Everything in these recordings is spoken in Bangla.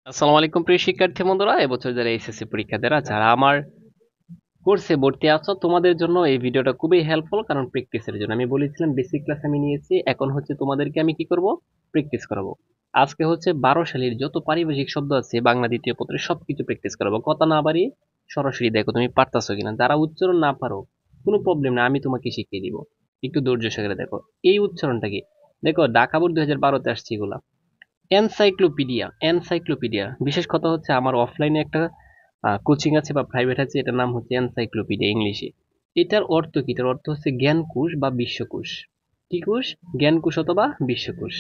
আসসালামু আলাইকুম প্রিয় শিক্ষার্থী বন্ধুরা, এবছর যারা এসএসসি পরীক্ষা দেরা যারা আমার কোর্সে ভর্তি আছো তোমাদের জন্য এই ভিডিওটা খুবই হেল্পফুল। কারণ প্র্যাকটিসের জন্য আমি বলেছিলাম বেসিক ক্লাস আমি নিয়েছি, এখন হচ্ছে তোমাদেরকে আমি কি করব, প্র্যাকটিস করাবো। আজকে হচ্ছে 12 সালের যত পারিভাষিক শব্দ আছে বাংলা দ্বিতীয় পত্রে সবকিছু প্র্যাকটিস করাবো। কথা না বাড়িয়ে সরাসরি দেখো তুমি পারতাছো কিনা। যারা উচ্চারণ না পারো কোনো প্রবলেম না, আমি তোমাকে শিখিয়ে দিব। একটু ধৈর্য সহকারে দেখো এই উচ্চারণটা কি। দেখো ঢাকা বোর্ড 2012-তে আসছে এগুলা। Encyclopedia, encyclopedia. বিশেষ কথা হচ্ছে আমার অফলাইনে একটা কোচিং আছে বা প্রাইভেট আছে, এটার নাম হচ্ছে এনসাইক্লোপিডিয়া ইংলিশে। এটার অর্থ কি? এটার অর্থ হচ্ছে জ্ঞানকোষ বা বিশ্বকোষ। কি কোষ? জ্ঞানকোষ অথবা বিশ্বকোষ।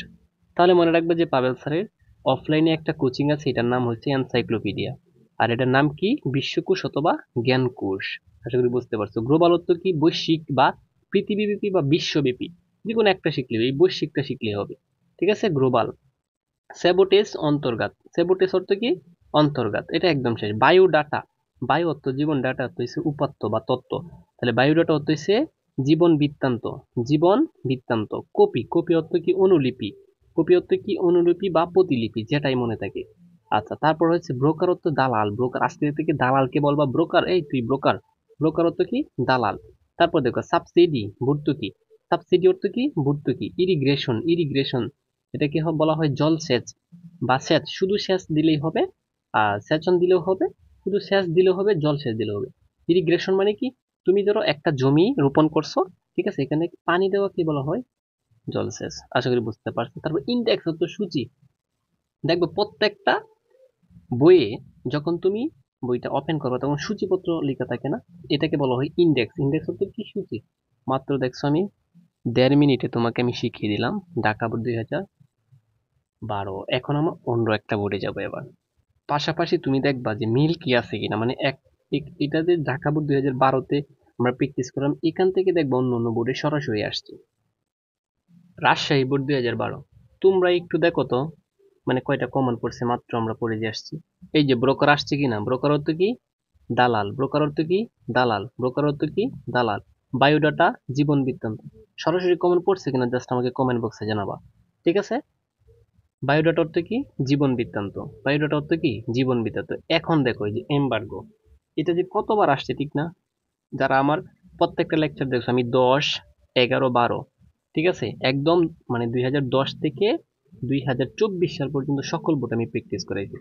তাহলে মনে রাখবে যে পাবেল স্যারের অফলাইনে একটা কোচিং আছে, এটার নাম হচ্ছে এনসাইক্লোপিডিয়া। আর এটার নাম কি? বিশ্বকোষ অথবা জ্ঞানকোষ। আশা করি বুঝতে পারছো। গ্লোবাল অর্থ কি? বৈশ্বিক বা পৃথিবীব্যাপী বা বিশ্বব্যাপী। যে কোনো একটা শিখলে এই বৈশ্বিকটা শিখলে হবে। ঠিক আছে, গ্লোবাল। স্যাবোটেজ অন্তর্ঘাত। স্যাবোটেজ অর্থ কি? অন্তর্ঘাত। এটা একদম শেষ। বায়ু ডাটা। বায়ু অর্থ জীবন, ডাটা অর্থ হচ্ছে উপাত্ত বা তত্ত্ব। তাহলে বায়ু ডাটা অর্থ হচ্ছে জীবন বৃত্তান্ত। জীবন বৃত্তান্ত। কপি। কপি অর্থ কি? অনুলিপি। কপি অর্থ কি? অনুলিপি বা প্রতিলিপি, যেটাই মনে থাকে। আচ্ছা, তারপর হচ্ছে ব্রোকার অর্থ দালাল। ব্রোকার আজকে থেকে দালালকে বলবা ব্রোকার, এই তুই ব্রোকার। ব্রোকার অর্থ কি? দালাল। তারপর দেখো সাবসিডি, ভর্তুকি। সাবসিডি অর্থ কি? ভর্তুকি। ইরিগ্রেশন, ইরিগ্রেশন এটাকে বলা হয় জলসেচ বা সেচ। শুধু সেচ দিলেই হবে, আর সেচন দিলেও হবে, শুধু সেচ দিলেও হবে, জলসেচ দিলেও হবে। ইরিগ্রেশন মানে কি? তুমি ধরো একটা জমি রোপণ করছো, ঠিক আছে, এখানে পানি দেওয়া কি বলা হয়? জলসেচ। আশা করি বুঝতে পারছো। তারপর ইন্ডেক্স অর্থ সূচি। দেখবে প্রত্যেকটা বইয়ে যখন তুমি বইটা ওপেন করবে তখন সূচিপত্র লেখা থাকে না? এটাকে বলা হয় ইন্ডেক্স। ইন্ডেক্স অর্থ কি? সূচি। মাত্র দেখছো আমি 1.5 মিনিটে তোমাকে আমি শিখিয়ে দিলাম ঢাকা বোর্ড 2012। এখন আমরা অন্য একটা বোর্ডে যাবো এবার। পাশাপাশি তুমি দেখবা যে মিল কি আছে কিনা, মানে এটা যে ঢাকা বোর্ড 2012-তে আমরা প্র্যাকটিস করলাম, এখান থেকে দেখবা অন্য অন্য বোর্ডে সরাসরি আসছে। রাজশাহী বোর্ড 2012, তোমরা একটু দেখো তো, মানে কয়টা কমন পড়ছে মাত্র আমরা পড়ে যে আসছি। এই যে ব্রোকার আসছে কিনা। ব্রোকার অর্থ কি? দালাল। ব্রোকার অর্থ কি? দালাল। ব্রোকার অর্থ কি? দালাল। বায়োডাটা, জীবন বৃত্তান্ত। সরাসরি কমন পড়ছে কিনা জাস্ট আমাকে কমেন্ট বক্সে জানাবা। ঠিক আছে। বায়োডাটা অর্থ কি? জীবন বৃত্তান্ত। বায়োডাটা অর্থ কি? জীবন বৃত্তান্ত। এখন দেখো এই যে এমবার্গো, এটা যে কতবার আসছে ঠিক না? যারা আমার প্রত্যেকটা লেকচার দেখছো আমি 10, 11, 12, ঠিক আছে, একদম মানে 2010 থেকে 2024 সাল পর্যন্ত সকল বোর্ড আমি প্র্যাকটিস করাইছি।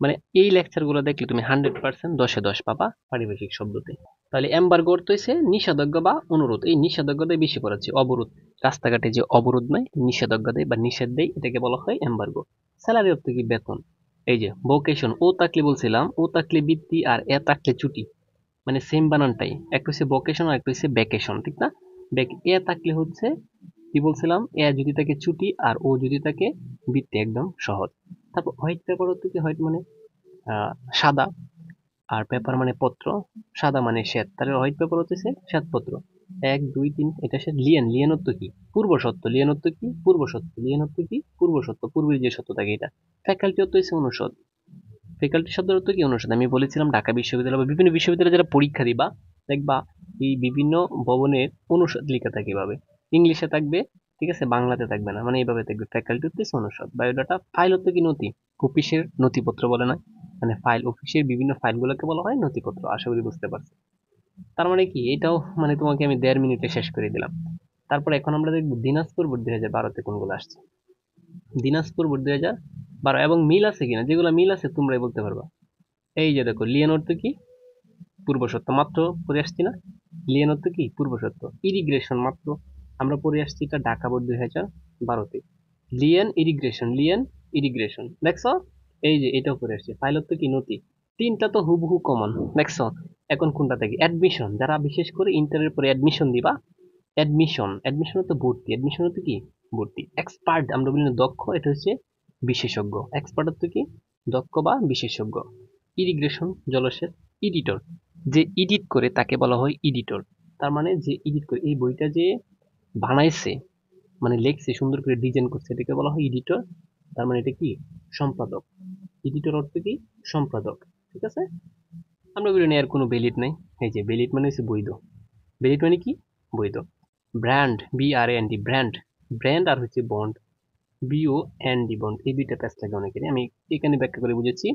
মানে এই লেকচার গুলো দেখলে তুমি 100% 10-এ 10 পাবা পারিভাষিক শব্দতে। তাহলে এম্বার্গো অর্থ হচ্ছে নিষেধাজ্ঞা বা অনুরোধ। এই নিষেধাজ্ঞাটাই বেশি পড়াচ্ছি। অবরোধ, রাস্তাঘাটে যে অবরোধ নয়, নিষেধাজ্ঞা দেয় বা নিষেধ দেয়, এটাকে বলা হয় এম্বার্গো। স্যালারি অর্থ কি? বেতন। এই যে ভোকেশন, ও তাকলে বলছিলাম, ও তাকলে বৃত্তি আর এ তাকলে ছুটি, মানে সেম বানানটাই। একটা হচ্ছে ভোকেশন আর একটা হচ্ছে ভ্যাকেশন, ঠিক না? এ থাকলে হচ্ছে কি বলছিলাম, এ যদি থাকে ছুটি আর ও যদি থাকে বৃত্তি, একদম সহজ। তারপর হোয়াইট পেপার হচ্ছে কি? হোয়াইট মানে সাদা, আর পেপার মানে পত্র। সাদা মানে শ্বেত, তাহলে হোয়াইট পেপার হচ্ছে শ্বেতপত্র। 1, 2, 3, এটা সে লিয়েন। লিয়েন অর্থ কি? পূর্ব সত্য। লিয়েন অর্থ কি? পূর্ব সত্য। লিয়েন অর্থ কি? পূর্ব সত্য, পূর্বের যে সত্য থাকে এটা। ফ্যাকাল্টি অর্থ হচ্ছে অনুষদ। ফ্যাকাল্টি শব্দের অর্থ কি? অনুষদ। আমি বলেছিলাম ঢাকা বিশ্ববিদ্যালয় বা বিভিন্ন বিশ্ববিদ্যালয়ে যারা পরীক্ষা দিবা দেখবা এই বিভিন্ন ভবনের অনুষদ লেখা থাকে এভাবে। ইংলিশে থাকবে, ঠিক আছে, বাংলাতে থাকবে না, মানে এইভাবে থাকবে। ফ্যাকাল্টি হচ্ছে অনুষদ। বায়োডাটা। ফাইল হচ্ছে কি? নথি। অফিসের নথিপত্র বলে না, মানে ফাইল, অফিসের বিভিন্ন ফাইলগুলোকে বলা হয় নথিপত্র। আশা করি বুঝতে পারছি। তার মানে কি এটাও, মানে তোমাকে আমি 1.5 মিনিটে শেষ করে দিলাম। তারপর এখন আমরা দেখবো দিনাজপুর বোর্ড 2012-তে কোনগুলো আসছে। দিনাজপুর বোর্ড 2012 এবং মিল আছে কিনা, যেগুলো মিল আছে তোমরাই বলতে পারবা। এই যে দেখো লিয়েন অর্থ কি? পূর্ব সত্য। মাত্র পড়ে আসছি না? লিয়েন অর্থ কি? পূর্ব সত্য। ইরিগ্রেশন মাত্র আমরা পড়ে আসছি, এটা ঢাকা বোর্ড 2012-তে। লিয়েন ইরিগ্রেশন, লিয়েন ইরিগ্রেশন, দেখছো? এই যে এটাও পড়ে আসছে। ফাইল অর্থ কি? নথি। তিনটা তো হুবহু কমন, দেখছো? এখন কোনটা থেকে? অ্যাডমিশন। যারা বিশেষ করে ইন্টারের পরে অ্যাডমিশন দিবা, অ্যাডমিশন, অ্যাডমিশন তো ভর্তি। অ্যাডমিশন হতো কি? ভর্তি। এক্সপার্ট আমরা বলি না দক্ষ, এটা হচ্ছে বিশেষজ্ঞ। এক্সপার্ট হতো কি? দক্ষ বা বিশেষজ্ঞ। ইরিগ্রেশন জলসেচ। এডিটর, যে এডিট করে তাকে বলা হয় এডিটর। তার মানে যে এডিট করে এই বইটা যে বানাইছে, মানে লেখছে সুন্দর করে ডিজাইন করছে, এটাকে বলা হয় এডিটর। তার মানে এটা কি? সম্পাদক। এডিটর অর্থ কি? সম্পাদক। ঠিক আছে। আমরা বলি না এর কোনো ভ্যালিড নাই। এই যে ভ্যালিড মানে হচ্ছে বৈধ। ভ্যালিড মানে কি? বৈধ। Brand, BRAND, brand. ব্র্যান্ড আর হচ্ছে bond. B O N D bond, এই দুইটা প্যাচ লাগে অনেকেরই, আমি এখানে ব্যাখ্যা করে বুঝেছি।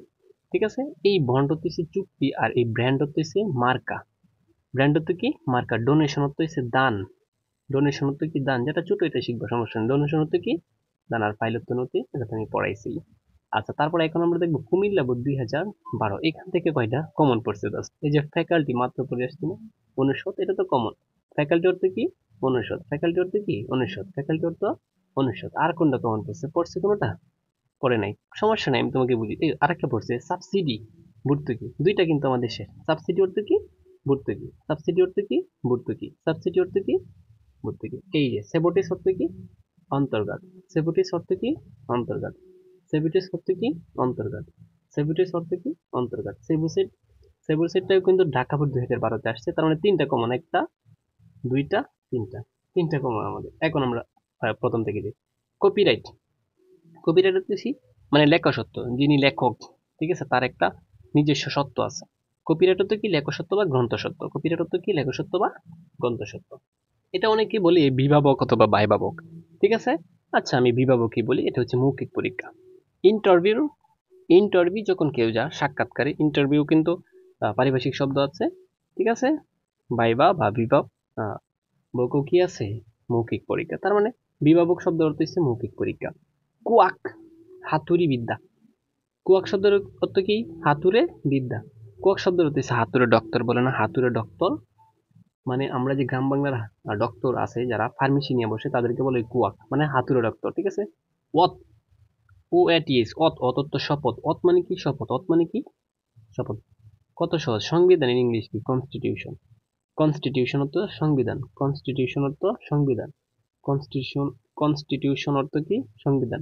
ঠিক আছে, এই বন্ড হচ্ছে চুক্তি, আর এই ব্র্যান্ড হচ্ছে মার্কা। ব্র্যান্ড হচ্ছে কি মার্কা, ডোনেশন হচ্ছে দান, ডোনেশন হচ্ছে কি দান, যেটা ছোট এটা শিখবো সমস্যা নেই। ডোনেশন হচ্ছে কি দান, আর পাইলট নথি, এটা তো আমি পড়াইছি। আচ্ছা, তারপরে এখন আমরা দেখবো কুমিল্লা বোর্ড 2012, এখান থেকে কয়টা কমন পড়ছে জাস্ট, এই যে ফ্যাকাল্টি মাত্র পড়ে আসছে না, অনুষদ, এটা তো কমন। ফ্যাকাল্টি অর্থ কি অনুষদ, ফ্যাকাল্টি অর্থ কি অনুষদ, ফ্যাকাল্টি অর্থ অনুষদ। আর কোনটা কমন পড়ছে, পড়ছে কোনোটা পড়ে নাই, সমস্যা নাই, আমি তোমাকে বুঝি। এই আরেকটা পড়ছে সাবসিডি, ভর্তুকি, দুইটা কিন্তু আমাদের দেশের। সাবসিডি অর্থ কি ভর্তুকি, সাবসিডি অর্থ কি ভর্তুকি, সাবসিডি অর্থ কি ভর্তুকি। এই যে সেবটিস অর্থ কি অন্তর্গত, সেবটিস অর্থ কি অন্তর্গত, সেবটিস অর্থ কি অন্তর্গত, সেবটিস অর্থ কি অন্তর্গত। সেবুসেট, সেবুসেটটাও কিন্তু ঢাকা বোর্ড 2012-তে আসছে, তার মানে তিনটা কমন, একটা দুইটা তিনটা, তিনটা কমন আমাদের। এখন আমরা প্রথম থেকে দিই। কপিরাইট, কপিরাইট হচ্ছে কি মানে লেখা সত্য, যিনি লেখক, ঠিক আছে, তার একটা নিজস্ব সত্য আছে। কপিরাইট হচ্ছে কি লেখক সত্য বা গ্রন্থ সত্য, কপিরাইট হচ্ছে কি লেখক সত্য বা গ্রন্থ সত্য। এটা অনেকে বলি বিভাবক অথবা বাইভাবক, ঠিক আছে। আচ্ছা, আমি বিভাবকই বলি, এটা হচ্ছে মৌখিক পরীক্ষা। ইন্টারভিউ, ইন্টারভিউ যখন কেউ যা সাক্ষাৎকারে, ইন্টারভিউ কিন্তু পারিভাষিক শব্দ আছে, ঠিক আছে, ভাইবা বা বিভাব, বক কি আছে মৌখিক পরীক্ষা, তার মানে বিভাবক শব্দ অর্থ হচ্ছে মৌখিক পরীক্ষা। কুয়াক, হাতুড়ি বিদ্যা, কুয়াক শব্দের অর্থ কি হাতুড়ে বিদ্যা, কুয়াক শব্দের অর্থ হচ্ছে হাতুড়ে ডক্টর, বলে না হাতুড়ে ডক্টর, মানে আমরা যে গ্রাম বাংলার ডক্টর আছে যারা ফার্মেসি নিয়ে বসে তাদেরকে বলে কুয়াক, মানে হাতুড়ে ডক্টর, ঠিক আছে। অত, ও এট ইস, অত, অত তো শপথ, অত মানে কি শপথ, অত মানে কি শপথ, কত সহজ। সংবিধান ইন ইংলিশ কি কনস্টিটিউশন, কনস্টিটিউশন অর্থ সংবিধান, কনস্টিটিউশন অর্থ সংবিধান, কনস্টিটিউশন, কনস্টিটিউশন অর্থ কি সংবিধান।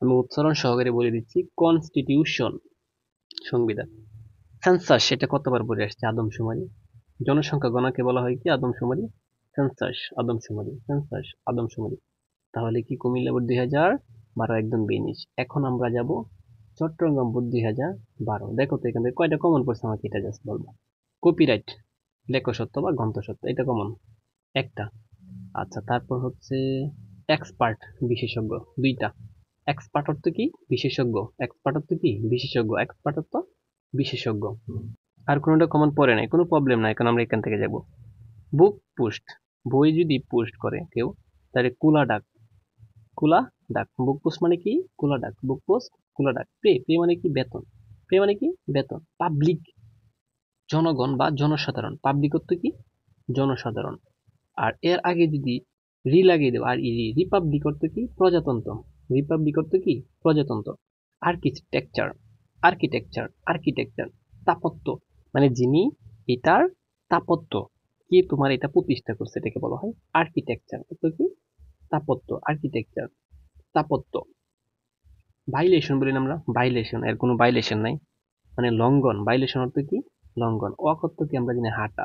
আমি উচ্চারণ সহকারে বলে দিচ্ছি, কনস্টিটিউশন সংবিধান। সেন্সাস, সেটা কতবার বলে আসছে, আদমশুমারি, জনসংখ্যা গণনাকে বলা হয় কি আদমশুমারি, সেন্সাস আদমশুমারি, সেন্সাস আদমশুমারি। তাহলে কি কুমিল্লা বোর্ড 2012 একদম বেনিশ। এখন আমরা যাব চট্টগ্রাম বোর্ড 2012, দেখো তো এখান থেকে কয়টা কমন পড়ছে আমাকে এটা জাস্ট বলবো। কপিরাইট লেখ সত্য বা গ্রন্থ সত্য, এটা কমন একটা। আচ্ছা, তারপর হচ্ছে এক্সপার্ট বিশেষজ্ঞ, দুইটা। এক্সপার্ট অর্থ কি বিশেষজ্ঞ, এক্সপার্ট অর্থ কি বিশেষজ্ঞ, এক্সপার্ট অর্থ বিশেষজ্ঞ। আর কোনোটা কমন পড়ে নাই, কোনো প্রবলেম নাই, এখন আমরা এখান থেকে যাব। বুক পোস্ট, বই যদি পোস্ট করে কেউ, তাহলে কুলা ডাক, কুলা ডাক। বুক পোস্ট মানে কি কুলা ডাক, বুক পোস্ট কুলা ডাক। পে, পে মানে কি বেতন, পে মানে কি বেতন। পাবলিক জনগণ বা জনসাধারণ, পাবলিক অর্থ কি জনসাধারণ। আর এর আগে যদি রি লাগিয়ে দেবো, আর রিপাবলিক অর্থ কি প্রজাতন্ত্র, রিপাবলিক অর্থ কি প্রজাতন্ত্র। আর্কিটেকচার, আর্কিটেকচার, আর্কিটেকচার স্থাপত্য, মানে যিনি এটার স্থাপত্য, কি তোমার এটা প্রতিষ্ঠা করছে, এটাকে বলা হয় আর্কিটেকচার, অর্থ কি স্থাপত্য, আর্কিটেকচার স্থাপত্য। ভাইলেশন বলি না আমরা, ভাইলেশন, এর কোনো ভাইলেশন নাই, মানে লঙ্ঘন, ভাইলেশন অর্থ কি লঙ্ঘন। অকথ্য কি আমরা জানি হাঁটা,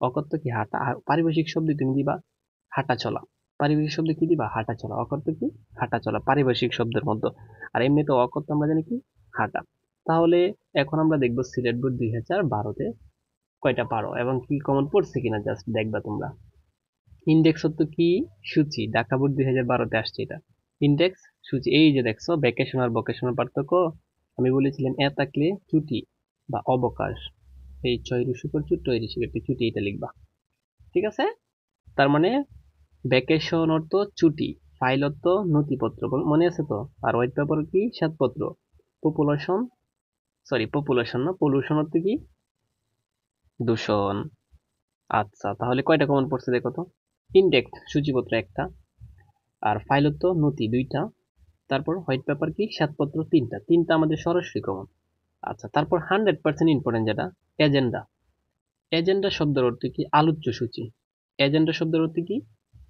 অকথ্য কি হাঁটা, আর পারিভাষিক শব্দ তুমি দিবা হাঁটা চলা, পারিভাষিক শব্দ কি দিবা হাঁটা চলা, অকথ্য কি হাঁটা চলা পারিভাষিক শব্দের মধ্যে। আর এমনিতে অকথ্য আমরা জানি কি হাঁটা। তাহলে এখন আমরা দেখবো সিলেট বোর্ড 2012-তে কয়টা পারো এবং কি কমন পড়ছে কিনা জাস্ট দেখবা তোমরা। ইন্ডেক্স অর্থ কি সূচি, ঢাকা বোর্ড 2012-তে আসছে এটা। ইন্ডেক্স সূচি, এই যে দেখছো ভ্যাকেশন আর ভোকেশনাল পার্থক্য, আমি বলেছিলাম এ থাকলে ছুটি বা অবকাশ, এই ছয় ঋষিকর ছুটি ঋষিকর ছুটি, এটা লিখবা, ঠিক আছে। তার মানে ভ্যাকেশন অর্থ ছুটি, ফাইল অর্থ নথিপত্র, মনে আছে তো। আর হোয়াইট পেপার কি শ্বেতপত্র। পপুলেশন, সরি পপুলেশন না, পলিউশন অর্থ কি দূষণ। আচ্ছা, তাহলে কয়টা কমন পড়ছে দেখো তো। ইন্ডেক্স সূচিপত্র একটা, আর ফাইল অর্থ নথি দুইটা, তারপর হোয়াইট পেপার কি শ্বেতপত্র তিনটা, তিনটা আমাদের সরাসরি কমন। আচ্ছা, তারপর 100% ইম্পর্টেন্ট যেটা এজেন্ডা, এজেন্ডা শব্দের অর্থ কি আলোচ্য সূচি, এজেন্ডা শব্দের অর্থ কি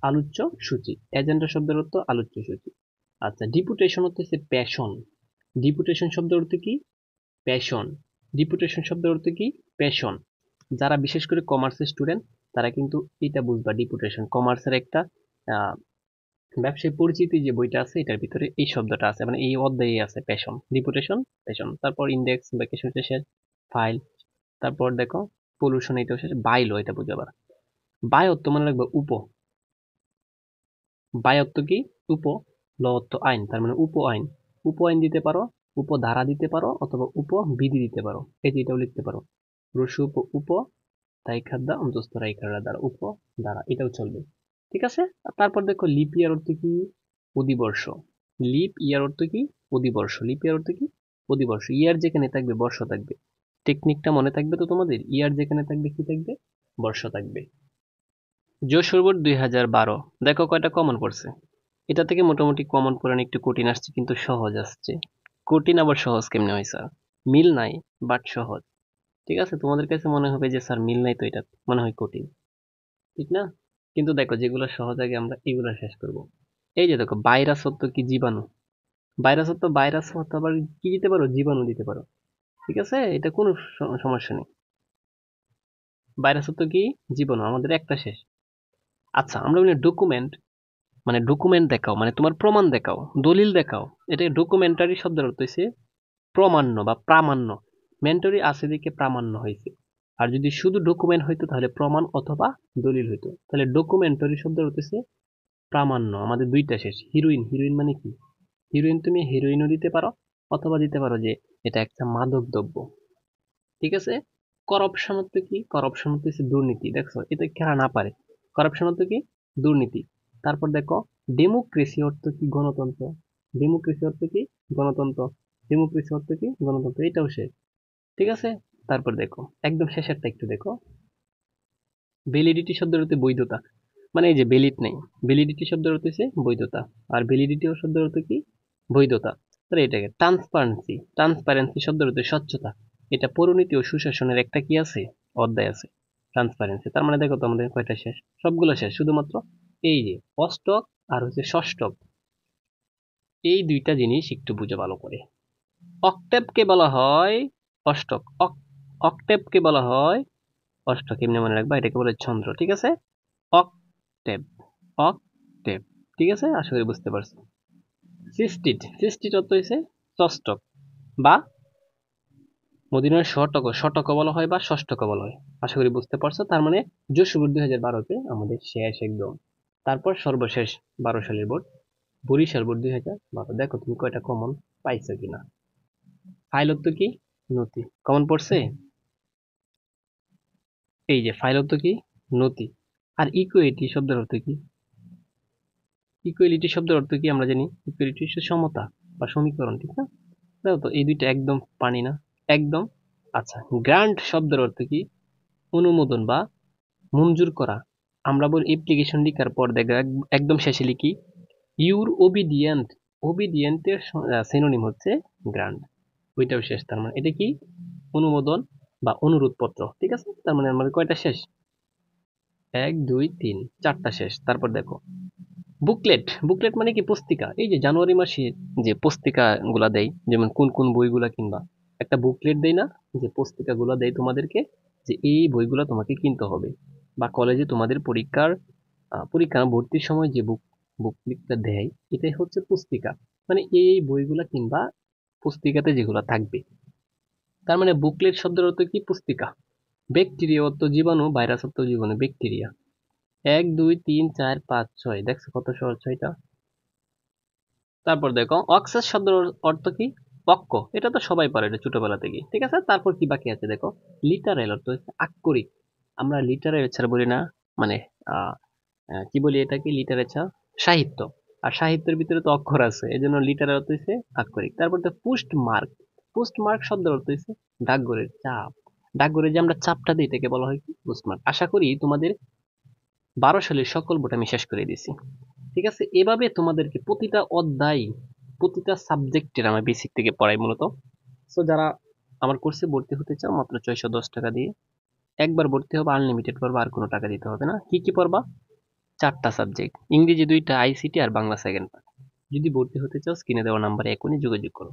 আলোচ্য সূচি, এজেন্ডা শব্দের অর্থ আলোচ্য সূচি। আচ্ছা, ডিপুটেশন অর্থ হচ্ছে প্যাশন, ডিপুটেশন শব্দের অর্থ কি প্যাশন, ডিপুটেশন শব্দের অর্থ কি প্যাশন। যারা বিশেষ করে কমার্সের স্টুডেন্ট তারা কিন্তু এটা বুঝবা, ডিপুটেশন কমার্সের একটা আহ, ব্যবসায়ী পরিচিতি যে বইটা আছে এটার ভিতরে এই শব্দটা আছে, মানে এই অধ্যায়ে আছে প্যাশন, ডিপুটেশন প্যাশন। তারপর ইন্ডেক্স ভ্যাকেশন শেষ, ফাইল, তারপর দেখো পলিউশন, এটাও শেষ, বাইলো, এটা বুঝাবার। বায়ত্ত মনে রাখবে উপ, বায়ত্ত কি উপ, ল অর্থ আইন, তার মানে উপ আইন। উপ আইন দিতে পারো, উপধারা দিতে পারো, অথবা উপবিধি দিতে পারো। এই যে এটাও লিখতে পারো, রস্য উপ উপ তাই খাদ্যা অন্তস্থ রাই খাড়া দ্বারা উপ দ্বারা, এটাও চলবে। ঠিক আছে। আর তারপর দেখো লিপ ইয়ার অর্থ কি? অধিবর্ষ। লিপ ইয়ার অর্থ কি? অধিবর্ষ। লিপ ইয়ার অর্থ কি? অধিবর্ষ। ইয়ার যেখানে থাকবে বর্ষ থাকবে। টেকনিকটা মনে থাকবে তো তোমাদের? ইয়ার যেখানে থাকবে কি থাকবে? বর্ষ থাকবে। যশোর বোর্ড 2012, দেখো কয়টা কমন পড়ছে। এটা থেকে মোটামুটি কমন পড়ে না, একটু কঠিন আসছে কিন্তু সহজ আসছে। কঠিন আবার সহজ কেমনে হয় স্যার? মিল নাই বাট সহজ। ঠিক আছে, তোমাদের কাছে মনে হবে যে স্যার মিল নাই তো এটা মনে হয় কঠিন, ঠিক না? কিন্তু দেখো যেগুলো সহজ আগে আমরা এগুলো শেষ করব। এই যে দেখো ভাইরাস অর্থ কি? জীবাণু। ভাইরাস অর্থ ভাইরাস অর্থ আবার কি দিতে পারো? জীবাণু দিতে পারো। ঠিক আছে, এটা কোনো সমস্যা নেই। ভাইরাস অর্থ কি? জীবাণু। আমাদের একটা শেষ। আচ্ছা, আমরা বলি ডকুমেন্ট, মানে ডকুমেন্ট দেখাও, মানে তোমার প্রমাণ দেখাও, দলিল দেখাও। এটা ডকুমেন্টারি শব্দের অর্থ হচ্ছে প্রামাণ্য বা প্রামাণ্য। মেন্টরি আছে দিকে প্রামাণ্য হয়েছে। আর যদি শুধু ডকুমেন্ট হইতো তাহলে প্রমাণ অথবা দলিল হইতো। তাহলে ডকুমেন্টারি শব্দের অর্থ হচ্ছে প্রামাণ্য। আমাদের দুইটা শেষ। হিরোইন, হিরোইন মানে কি? হিরোইন তুমি হিরোইনও দিতে পারো, অথবা দিতে পারো যে এটা একটা মাদক দ্রব্য। ঠিক আছে। করাপশন অর্থ কি? করাপশন অর্থ হচ্ছে দুর্নীতি। দেখছো এটা খেলা না পারে। করাপশন অর্থ কি? দুর্নীতি। তারপর দেখো ডেমোক্রেসি অর্থ কি? গণতন্ত্র। ডেমোক্রেসি অর্থ কি? গণতন্ত্র। ডেমোক্রেসি অর্থ কি? গণতন্ত্র। এটাও শেষ। ঠিক আছে। তারপর দেখো একদম শেষেরটা একটু দেখো। ভ্যালিডিটি শব্দের অর্থ বৈধতা। মানে এই যে ভ্যালিড নেই, ভ্যালিডিটি শব্দের অর্থ হচ্ছে বৈধতা। আর ভ্যালিডিটি শব্দের অর্থ কি? বৈধতা। তাহলে এটাকে ট্রান্সপারেন্সি, ট্রান্সপারেন্সি শব্দের অর্থ স্বচ্ছতা। এটা পৌরনীতি ও সুশাসনের একটা কি আছে? অধ্যায় আছে, ট্রান্সপারেন্সি। তার মানে দেখো তো আমাদের কয়টা শেষ? সবগুলো শেষ, শুধুমাত্র এই যে অষ্টক আর হচ্ছে ষষ্ঠক, এই দুইটা জিনিস একটু বুঝে ভালো করে। অক্টেভকে বলা হয় অষ্টক, অক্টেভকে বলা হয় অষ্টক। এমনি মনে রাখবা, এটাকে বলে ছন্দ্র। ঠিক আছে। Octave, octave. ঠিক আছে, আশা করি বুঝতে পারছো। সিস্টিট, সিস্টিট অর্থ হয়েছে ষষ্ঠক বা মদিনার শটক, শটক বলা হয় বা ষষ্ঠক বলা হয়। আশা করি বুঝতে পারছো। তার মানে যশোর 2012-তে আমাদের শেষ একদম। তারপর সর্বশেষ 12 সালের বোর্ড, বরিশাল বোর্ড 2012। দেখো তুমি কয়টা কমন পাইছো কিনা। ফাইল অর্থ কি? নথি। কমন পড়ছে? এই যে ফাইল অর্থ কি? নথি। আর ইকুইটি শব্দের অর্থ কি? ইকুয়ালিটি শব্দের অর্থ কি আমরা জানি? ইকুয়ালিটি হচ্ছে সমতা বা সমীকরণ, ঠিক না? দেখো তো এই দুইটা একদম পানি না, একদম। আচ্ছা, গ্রান্ট শব্দের অর্থ কি? অনুমোদন বা মঞ্জুর করা। আমরা বলি অ্যাপ্লিকেশন লিখার পর দেখো একদম শেষে লিখি ইউর ওবিডিয়েন্ট। ওবিডিয়েন্টের সিনোনিম হচ্ছে গ্রান্ট। ওইটাও শেষ। তার মানে এটা কি? অনুমোদন বা অনুরোধ পত্র। ঠিক আছে। তার মানে আমাদের কয়টা শেষ? 1 2 3 4টা শেষ। তারপর দেখো বুকলেট। বুকলেট মানে কি? পুস্তিকা। এই যে জানুয়ারি মাসে যে পুস্তিকা গুলা দেয়, যেমন কোন কোন বইগুলা কিনবা, একটা বুকলেট দেয় না? যে পুস্তিকা গুলা দেয় তোমাদেরকে, যে এই বইগুলা তোমাকে কিনতে হবে। বা কলেজে তোমাদের পরীক্ষা ভর্তির সময় যে বুকলেটটা দেয়, এটাই হচ্ছে পুস্তিকা। মানে এই বইগুলা কিনবা, পুস্তিকাতে যেগুলা থাকবে। তার মানে বুকলেট শব্দের অর্থ কি? পুস্তিকা। ব্যাকটেরিয়া অর্থ জীবাণু, ভাইরাস অর্থ জীবাণু, ব্যাকটেরিয়া। 1 2 3 4 5 6, দেখছো কত সহজ ছয়টা। তারপর দেখো অক্সেস শব্দের অর্থ কি? অক্ষ। এটা তো সবাই পারে, এটা ছোটবেলা থেকে। ঠিক আছে। তারপর কি বাকি আছে দেখো, লিটারেল অর্থ হচ্ছে আক্ষরিক। আমরা লিটারেচার বলি না, মানে আহ কি বলি এটাকে? লিটারেচার, সাহিত্য। আর সাহিত্যের ভিতরে তো অক্ষর আছে, এই জন্য লিটারেল অর্থ হচ্ছে আক্ষরিক। তারপর তো পোস্ট মার্ক। পোস্ট মার্ক শব্দের অর্থ হচ্ছে ডাকঘরের চাপ। ডাকঘরে যে আমরা চাপটা দিই এটাকে বলা হয় কি? Post mark. আশা করি তোমাদের 12 সালের সকল বোর্ড আমি শেষ করে দিয়েছি। ঠিক আছে। এভাবে তোমাদেরকে প্রতিটা অধ্যায়, প্রতিটা সাবজেক্টের আমি বেসিক থেকে পড়াই মূলত। সো যারা আমার কোর্সে ভর্তি হতে চাও, মাত্র 610 টাকা দিয়ে একবার ভর্তি হবে, আনলিমিটেড পড়বা, আর কোনো টাকা দিতে হবে না। কি কি পড়বা? 4টা সাবজেক্ট, ইংরেজি 2টা, আইসিটি আর বাংলা সেকেন্ড পার্ট। যদি ভর্তি হতে চাও স্ক্রিনে দেওয়া নাম্বারে এখনই যোগাযোগ করো।